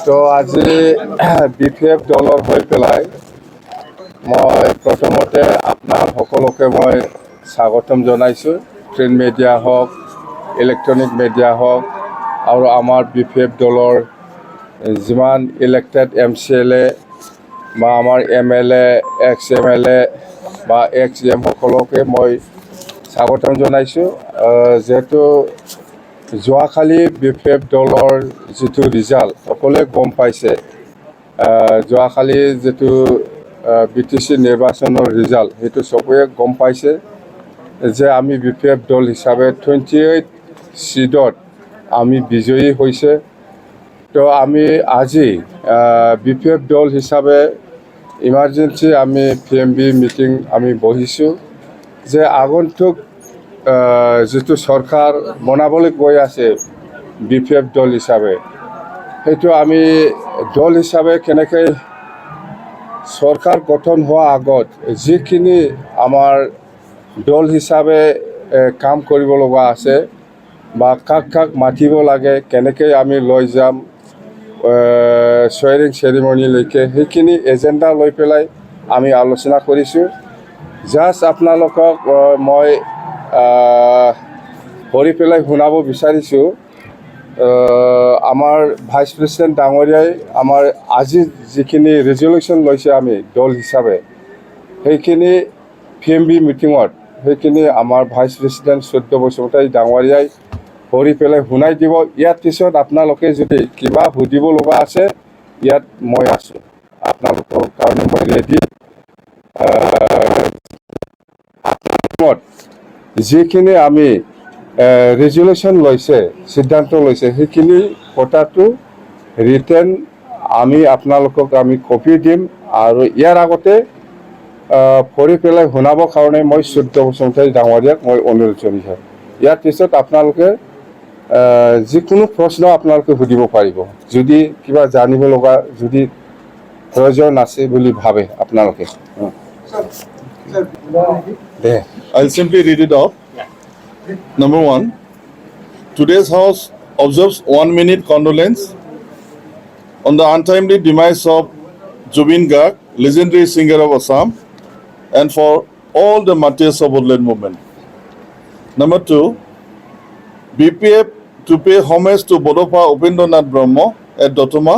তো আজি বিপিএফ দলৰ হৈ পেলাই মই প্ৰথমতে আপোনাৰ সকলোকে মই স্বাগতম জনাইছোঁ। প্ৰিণ্ট মিডিয়া হওক, ইলেক্ট্ৰনিক মিডিয়া হওক আৰু আমাৰ বিপিএফ দলৰ যিমান ইলেক্টেড MCLA বা আমাৰ MLA, এক্স MLA বা এক্স এম সকলোকে মই স্বাগতম জনাইছোঁ। যিহেতু যোৱাকালি বিপিএফ দলৰ যিটো ৰিজাল্ট সকলোৱে গম পাইছে। যোৱাকালি যিটো BTC নিৰ্বাচনৰ ৰিজাল্ট সেইটো চবেই গম পাইছে যে আমি বিপিএফ দল হিচাপে 28 সিটত আমি বিজয়ী হৈছে। তো আমি আজি বিপিএফ দল হিচাপে ইমাৰ্জেঞ্চি আমি PMB মিটিং আমি বহিছোঁ যে আগন্তুক যিটো চৰকাৰ বনাবলৈ গৈ আছে বিপিএফ দল হিচাপে, সেইটো আমি দল হিচাপে কেনেকৈ চৰকাৰ গঠন হোৱাৰ আগত যিখিনি আমাৰ দল হিচাপে কাম কৰিব লগা আছে বা কাক কাক মাতিব লাগে, কেনেকৈ আমি লৈ যাম চুৱেৰিং চেৰিমনিলৈকে, সেইখিনি এজেণ্ডা লৈ পেলাই আমি আলোচনা কৰিছোঁ। জাষ্ট আপোনালোকক মই কৰি পেলাই শুনাব বিচাৰিছোঁ। আমাৰ ভাইচ প্ৰেচিডেণ্ট ডাঙৰীয়াই আমাৰ আজি যিখিনি ৰেজলিউশ্যন লৈছে আমি দল হিচাপে, সেইখিনি PMB মিটিঙত সেইখিনি আমাৰ ভাইচ প্ৰেচিডেণ্ট সূৰ্য বসুমতাৰী ডাঙৰীয়াই কৰি পেলাই শুনাই দিব। ইয়াৰ পিছত আপোনালোকে যদি কিবা সুধিব লগা আছে, ইয়াত মই আছোঁ, আপোনালোকৰ কাৰণে মই ৰেডি। যিখিনি আমি ৰেজলিউশ্যন লৈছে, সিদ্ধান্ত লৈছে, সেইখিনি কথাটো ৰিটেন আমি আপোনালোকক আমি কপি দিম আৰু ইয়াৰ আগতে পঢ়ি পেলাই শুনাবৰ কাৰণে মই সূৰ্য বসুমতাৰী ডাঙৰীয়াক মই অনুৰোধ জনাইছোঁ। ইয়াৰ পিছত আপোনালোকে যিকোনো প্ৰশ্ন আপোনালোকে সুধিব পাৰিব, যদি কিবা জানিব লগা যদি প্ৰয়োজন আছে বুলি ভাবে আপোনালোকে। I'll simply read it off. Number 1, today's House observes 1 minute condolence on the untimely demise of Jubin Garg, legendary singer of Assam, and for all the martyrs of woodland movement. Number 2, BPF to pay homage to Bodopa Upendranath Brahma at Dotoma,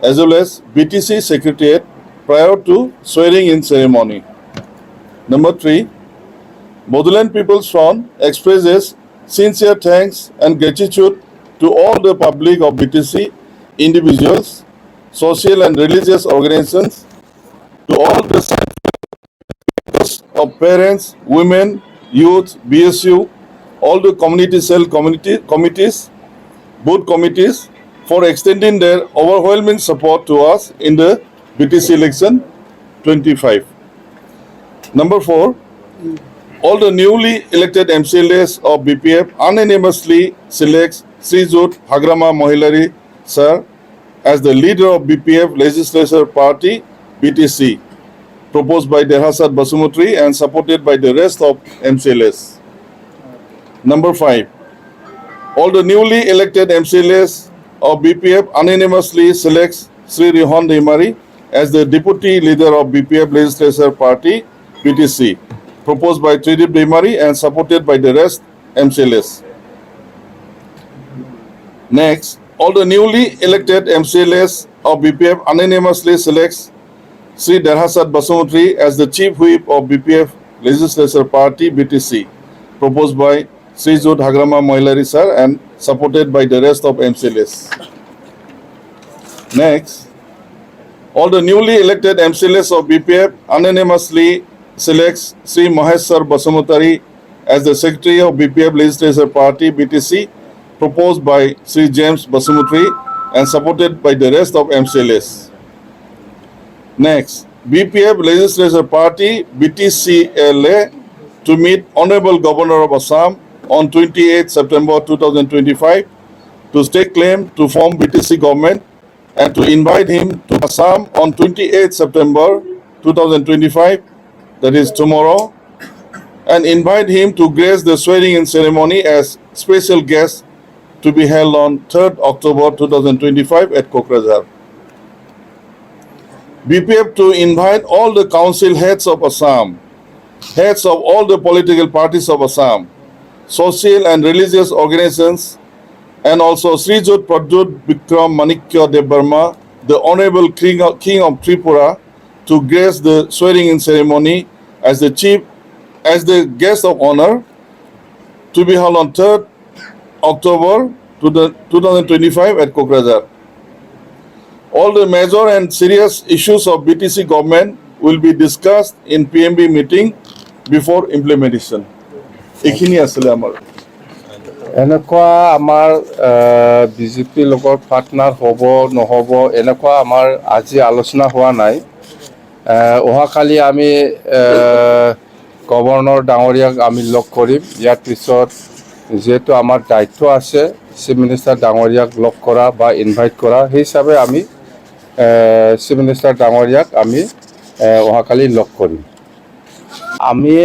as well as BTC Secretariat prior to swearing in ceremony. Number 3, Bodoland People's Front expresses sincere thanks and gratitude to all the public of BTC, individuals, social and religious organizations, to all the of parents, women, youth, BSU, all the community cell committees, both committees, for extending their overwhelming support to us in the BTC election 25. Number 4, all the newly elected MCLAs of BPF unanimously selects Srijut Hagrama Mohilari sir as the leader of BPF Legislature Party BTC, proposed by Derhasad Basumutri and supported by the rest of MCLAs. Number 5, all the newly elected MCLAs of BPF unanimously selects Sri Rihan Deimari as the deputy leader of BPF Legislature Party BTC, proposed by Tridip Deimari and supported by the rest MCLAs. Next, all the newly elected MCLAs of BPF unanimously selects Sri Derhasad Basumutri as the chief whip of BPF Legislature Party BTC, proposed by Sri Jut Hagrama Mohilari sir and supported by the rest of MCLAs. Next, all the newly elected MCLAs of BPF unanimously selects Sri Maheshwar Basumutari as the Secretary of BPF Legislature Party BTC, proposed by Sri James Basumutri and supported by the rest of MCLAs. Next, BPF Legislature Party BTCLA to meet Honorable Governor of Assam on 28 September 2025 to stake claim to form BTC government and to invite him to Assam on 28 September 2025, that is tomorrow, and invite him to grace the swearing-in ceremony as special guest to be held on 3rd October 2025 at Kokrajhar. BPF to invite all the council heads of Assam, heads of all the political parties of Assam, social and religious organizations, and also Sri Jot Pradut Bikram Manikya Dev Burma, the Honorable King of Tripura, to grace the swearing-in ceremony as the guest of honor, to be held on 3rd October 2025 at Kokrajhar. All the major and serious issues of BTC government will be discussed in PMB meeting before implementation. এইখিনি আছিলে আমাৰ। এনেকুৱা আমাৰ বিজেপিৰ লগত partner হ'ব নহ'ব এনেকুৱা আমাৰ আজি আলোচনা হোৱা নাই। অহাকালি আমি গভৰ্ণৰ ডাঙৰীয়াক আমি লগ কৰিম। ইয়াৰ পিছত যিহেতু আমাৰ দায়িত্ব আছে চিফ মিনিষ্টাৰ ডাঙৰীয়াক লগ কৰা বা ইনভাইট কৰা, সেই হিচাপে আমি চিফ মিনিষ্টাৰ ডাঙৰীয়াক আমি অহাকালি লগ কৰিম। আমি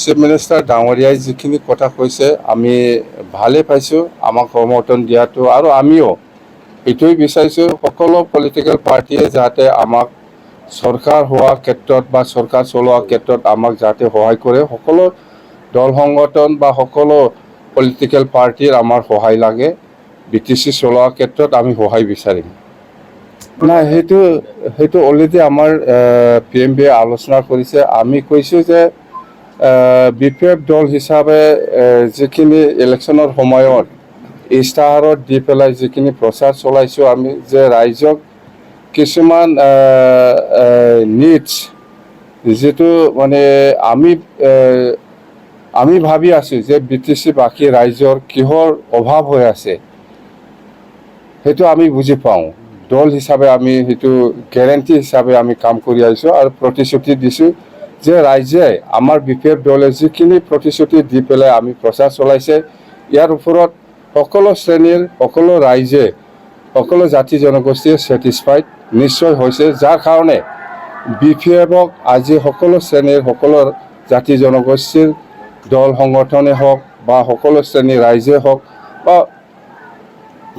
চিফ মিনিষ্টাৰ ডাঙৰীয়াই যিখিনি কথা কৈছে আমি ভালেই পাইছোঁ, আমাক সমৰ্থন দিয়াটো, আৰু আমিও এইটোৱে বিচাৰিছোঁ সকলো পলিটিকেল পাৰ্টিয়ে যাতে আমাক চৰকাৰ হোৱাৰ ক্ষেত্ৰত বা চৰকাৰ চলোৱাৰ ক্ষেত্ৰত আমাক যাতে সহায় কৰে। সকলো দল সংগঠন বা সকলো পলিটিকেল পাৰ্টিৰ আমাৰ সহায় লাগে। BTC চলোৱাৰ ক্ষেত্ৰত আমি সহায় বিচাৰিম। নাই, সেইটো অলৰেডি আমাৰ PMBয়ে আলোচনা কৰিছে। আমি কৈছোঁ যে BPF দল হিচাপে যিখিনি ইলেকশ্যনৰ সময়ত ইষ্টাৰত দি পেলাই যিখিনি প্ৰচাৰ চলাইছোঁ আমি, যে ৰাইজক কিছুমান নিডছ যিটো মানে আমি ভাবি আছোঁ যে BTC বাকী ৰাইজৰ কিহৰ অভাৱ হৈ আছে সেইটো আমি বুজি পাওঁ। দল হিচাপে আমি সেইটো গেৰেণ্টি হিচাপে আমি কাম কৰি আহিছোঁ আৰু প্ৰতিশ্ৰুতি দিছোঁ যে ৰাইজে আমাৰ BPF দলে যিখিনি প্ৰতিশ্ৰুতি দি পেলাই আমি প্ৰচাৰ চলাইছে, ইয়াৰ ওপৰত সকলো শ্ৰেণীৰ সকলো ৰাইজে সকলো জাতি জনগোষ্ঠীয়ে ছেটিছফাইড নিশ্চয় হৈছে, যাৰ কাৰণে BPFক আজি সকলো শ্ৰেণীৰ সকলো জাতি জনগোষ্ঠীৰ দল সংগঠনে হওক বা সকলো শ্ৰেণীৰ ৰাইজে হওক বা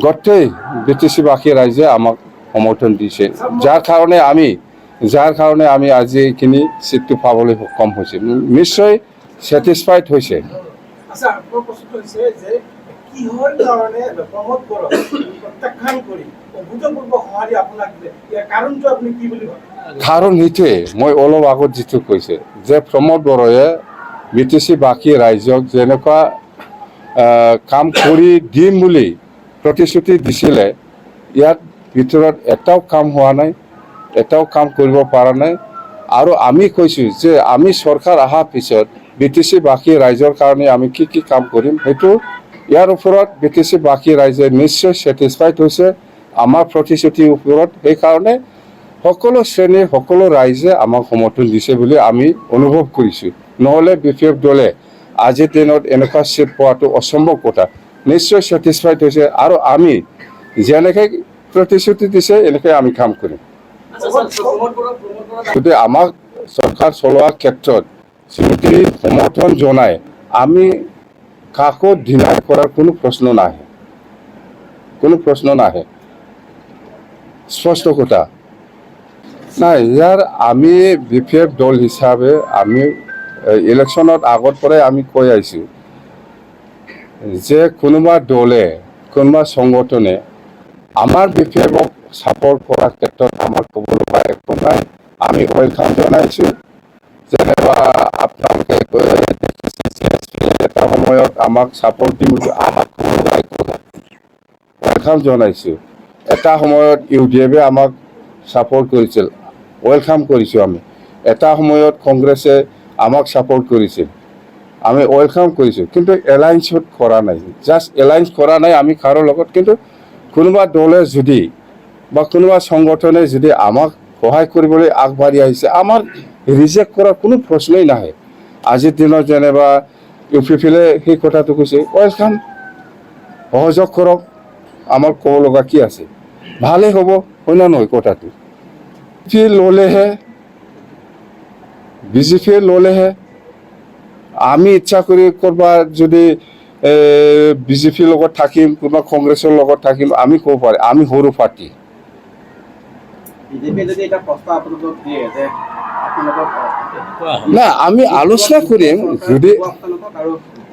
গোটেই BTCবাসী ৰাইজে আমাক সমৰ্থন দিছে, যাৰ কাৰণে আমি আজি এইখিনি চিটটো পাবলৈ সক্ষম হৈছে। নিশ্চয় ছেটিছফাইড হৈছে। কাৰণ সেইটোৱে মই অলপ আগত যিটো কৈছে যে প্ৰমোদ বড়োৱে BTCবাসী ৰাইজক যেনেকুৱা কাম কৰি দিম বুলি প্ৰতিশ্ৰুতি দিছিলে, ইয়াত ভিতৰত এটাও কাম হোৱা নাই, এটাও কাম কৰিব পৰা নাই। আৰু আমি কৈছোঁ যে আমি চৰকাৰ অহাৰ পিছত BTCবাসী ৰাইজৰ কাৰণে আমি কি কি কাম কৰিম, সেইটো ইয়াৰ ওপৰত BTCবাসী ৰাইজে নিশ্চয় ছেটিছফাইড হৈছে আমাৰ প্ৰতিশ্ৰুতিৰ ওপৰত। সেইকাৰণে সকলো শ্ৰেণীৰ সকলো ৰাইজে আমাক সমৰ্থন দিছে বুলি আমি অনুভৱ কৰিছোঁ। নহ'লে BPF দলে আজিৰ দিনত এনেকুৱা চিট পোৱাটো অসম্ভৱ কথা। নিশ্চয় ছেটিছফাইড হৈছে আৰু আমি যেনেকৈ প্ৰতিশ্ৰুতি দিছে এনেকৈ আমি কাম কৰিম। গতিকে আমাক চৰকাৰ চলোৱাৰ ক্ষেত্ৰত যিখিনি সমৰ্থন জনায়, আমি কাকো ডিনাই কৰাৰ কোনো প্ৰশ্ন নাহে, স্পষ্ট কথা। নাই, ইয়াৰ আমি BPF দল হিচাপে আমি ইলেকশ্যনত আগৰ পৰাই আমি কৈ আহিছোঁ যে কোনোবা দলে কোনোবা সংগঠনে আমাৰ BPFক ছাপৰ্ট কৰাৰ ক্ষেত্ৰত আমাৰ ক'ব লগা একো নাই। আমি ৱেলকাম জনাইছোঁ। যেনেবা আপোনালোকে এটা সময়ত আমাক ছাপৰ্ট দিম বুলি আমাক ক'ব লগা একো নাই, ৱেলকাম জনাইছোঁ। এটা সময়ত UDFে আমাক ছাপৰ্ট কৰিছিল, ৱেলকাম কৰিছোঁ আমি। এটা সময়ত কংগ্ৰেছে আমাক ছাপৰ্ট কৰিছিল, আমি ৱেলকাম কৰিছোঁ। কিন্তু এলায়েন্সত কৰা নাই, জাষ্ট এলায়েন্স কৰা নাই আমি কাৰো লগত। কিন্তু কোনোবা দলে যদি বা কোনোবা সংগঠনে যদি আমাক সহায় কৰিবলৈ আগবাঢ়ি আহিছে, আমাৰ ৰিজেক্ট কৰাৰ কোনো প্ৰশ্নই নাহে। আজিৰ দিনত যেনিবা UPFলে সেই কথাটো কৈছে, ৱেলকাম, সহযোগ কৰক, আমাৰ ক'ব লগা কি আছে, ভালেই হ'ব, হয় না নহয় কথাটো। BJPয়ে ল'লেহে আমি ইচ্ছা কৰি ক'ৰবাত যদি BJPৰ লগত থাকিম, কোনোবা কংগ্ৰেছৰ লগত থাকিম, আমি ক'ব পাৰি আমি সৰু পাৰ্টি, বিজেপিয়ে যদি এটা প্ৰস্তাৱ আপোনালোকক দিয়ে যে আপোনালোকক না আমি আলোচনা কৰিম যদি আপোনালোকক আৰু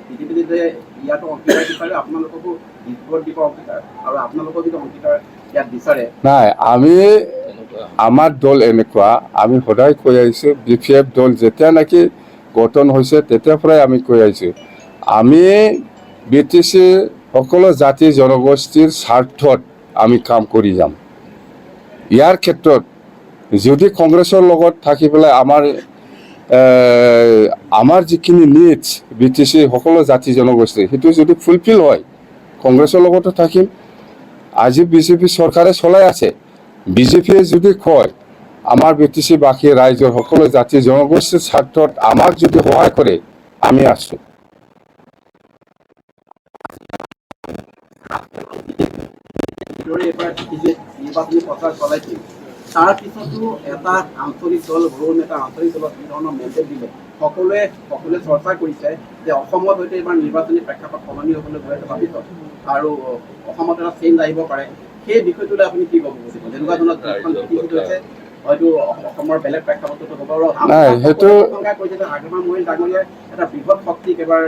বিজেপি যদি ইয়াতো অংশীদাৰ বিচাৰে আপোনালোককো ডিছপুট দিব অংশীদাৰ আৰু আপোনালোকক যদি অংশীদাৰ ইয়াত বিচাৰে নাই আমি আমাৰ দল এনেকুৱা আমি সদায় কৈ আহিছোঁ BPF দল যেতিয়া নেকি গঠন হৈছে তেতিয়াৰ পৰাই আমি কৈ আহিছোঁ আমি BTC সকলো জাতি জনগোষ্ঠীৰ স্বাৰ্থত আমি কাম কৰি যাম ইয়াৰ ক্ষেত্ৰত যদি কংগ্ৰেছৰ লগত থাকি পেলাই আমাৰ যিখিনি নিডছ BTC সকলো জাতি জনগোষ্ঠী সেইটো যদি ফুলফিল হয় কংগ্ৰেছৰ লগতো থাকিম আজি বিজেপি চৰকাৰে চলাই আছে বিজেপিয়ে যদি কয় আমাৰ BTC বাকী ৰাইজৰ সকলো জাতি জনগোষ্ঠীৰ স্বাৰ্থত আমাক যদি সহায় কৰে আমি আছোঁ এবাৰ নিৰ্বাচনী প্ৰচাৰ চলাইছিল তাৰ পিছতো এটা আঞ্চলিক দল সৰু নেতা আঞ্চলিক দলত কি ধৰণৰ মেছেজ দিলে সকলোৱে চৰ্চা কৰিছে যে অসমত হয়তো এইবাৰ নিৰ্বাচনী প্ৰেক্ষাপট সলনি হ'বলৈ গৈ আছে ভাবিছত আৰু অসমত এটা চেঞ্জ আহিব পাৰে সেই বিষয়টোলৈ আপুনি কি ক'ব খুজিব যেনেকুৱা ধৰণৰ হৈছে হয়তো অসমৰ বেলেগ প্ৰেক্ষাপটতো হ'ব আৰু সেইটো কৈছে যে আগমা মহিল ডাঙৰীয়াই এটা বৃহৎ শক্তিক এবাৰ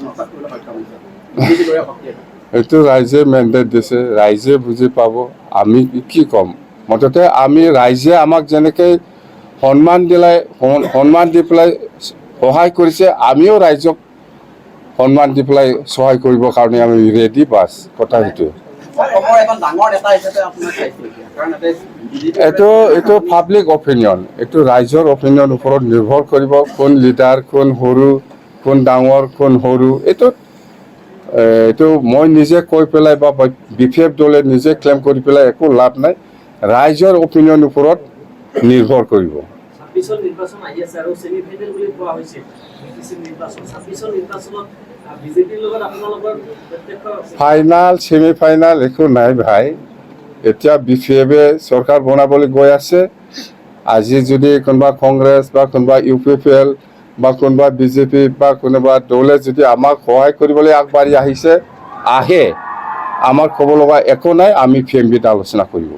নচাত কৰিবলৈ সক্ষম হৈছে বিজেপিৰ শক্তি এইটো ৰাইজে মেণ্ডেট দিছে ৰাইজে বুজি পাব আমি কি ক'ম মুঠতে আমি ৰাইজে আমাক যেনেকৈ সন্মান দি পেলাই সহায় কৰিছে আমিও ৰাইজক সন্মান দি পেলাই সহায় কৰিবৰ কাৰণে আমি ৰেডি বাছ কথা সেইটোৱে এইটো পাব্লিক অপিনিয়ন এইটো ৰাইজৰ অপিনিয়ন ওপৰত নিৰ্ভৰ কৰিব কোন লিডাৰ কোন সৰু কোন ডাঙৰ কোন সৰু এইটো মই নিজে কৈ পেলাই বা BPF দলে নিজে ক্লেইম কৰি পেলাই একো লাভ নাই ৰাইজৰ অপিনিয়ন ওপৰত নিৰ্ভৰ কৰিব নিৰ্বাচন আহি আছে আৰু সেমিফাইনেল বুলি কোৱা হৈছে নিৰ্বাচন 26 নিৰ্বাচনত বিজেপিৰ লগত আপোনালোকৰ ফাইনাল সেমিফাইনাল একো নাই ভাই এতিয়া BPF চৰকাৰ বনাবলৈ গৈ আছে আজি যদি কোনোবা কংগ্ৰেছ বা কোনোবা UPPL বা কোনোবা বিজেপি বা কোনোবা দলে যদি আমাক সহায় কৰিবলৈ আগবাঢ়ি আহে আমাৰ ক'ব লগা একো নাই আমি PMBত আলোচনা কৰিব